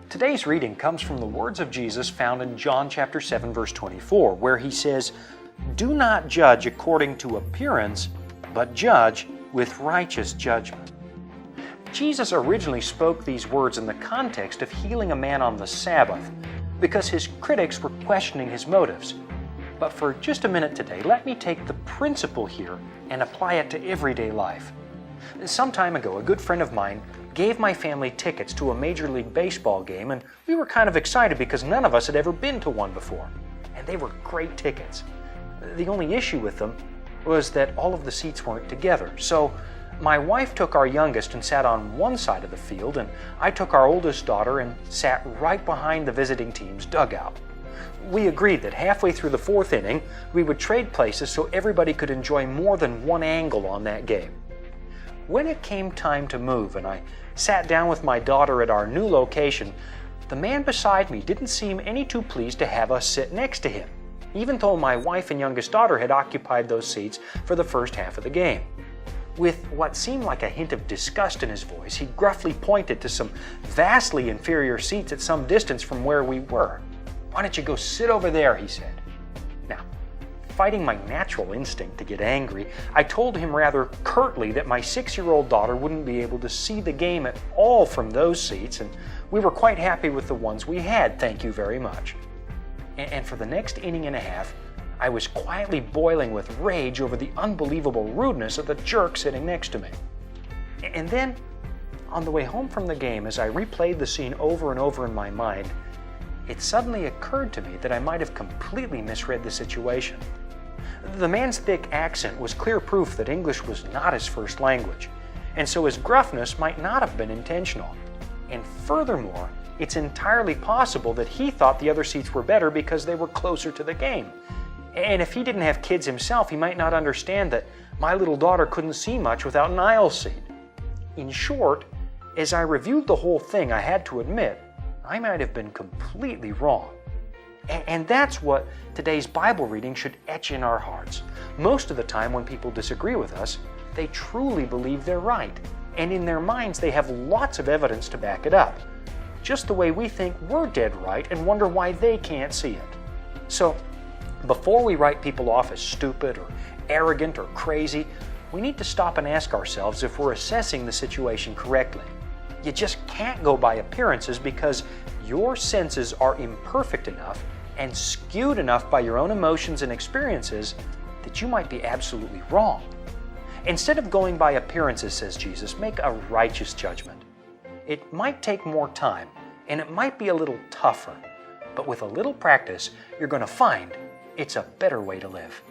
Today's reading comes from the words of Jesus found in John chapter 7, verse 24, where he says, "Do not judge according to appearance, but judge with righteous judgment." Jesus originally spoke these words in the context of healing a man on the Sabbath, because his critics were questioning his motives. But for just a minute today, let me take the principle here and apply it to everyday life. Some time ago, a good friend of mine gave my family tickets to a Major League Baseball game, and we were kind of excited because none of us had ever been to one before. And they were great tickets. The only issue with them was that all of the seats weren't together. So my wife took our youngest and sat on one side of the field, and I took our oldest daughter and sat right behind the visiting team's dugout. We agreed that halfway through the fourth inning, we would trade places so everybody could enjoy more than one angle on that game. When it came time to move and I sat down with my daughter at our new location, the man beside me didn't seem any too pleased to have us sit next to him, even though my wife and youngest daughter had occupied those seats for the first half of the game. With what seemed like a hint of disgust in his voice, he gruffly pointed to some vastly inferior seats at some distance from where we were. "Why don't you go sit over there?" he said. Now, fighting my natural instinct to get angry, I told him rather curtly that my 6-year-old daughter wouldn't be able to see the game at all from those seats, and we were quite happy with the ones we had, thank you very much. And for the next inning and a half, I was quietly boiling with rage over the unbelievable rudeness of the jerk sitting next to me. And then, on the way home from the game, as I replayed the scene over and over in my mind, it suddenly occurred to me that I might have completely misread the situation. The man's thick accent was clear proof that English was not his first language, and so his gruffness might not have been intentional. And furthermore, it's entirely possible that he thought the other seats were better because they were closer to the game. And if he didn't have kids himself, he might not understand that my little daughter couldn't see much without an aisle seat. In short, as I reviewed the whole thing, I had to admit, I might have been completely wrong. And that's what today's Bible reading should etch in our hearts. Most of the time when people disagree with us, they truly believe they're right. And in their minds, they have lots of evidence to back it up. Just the way we think we're dead right and wonder why they can't see it. So, before we write people off as stupid or arrogant or crazy, we need to stop and ask ourselves if we're assessing the situation correctly. You just can't go by appearances because your senses are imperfect enough and skewed enough by your own emotions and experiences that you might be absolutely wrong. Instead of going by appearances, says Jesus, make a righteous judgment. It might take more time and it might be a little tougher, but with a little practice, you're going to find it's a better way to live.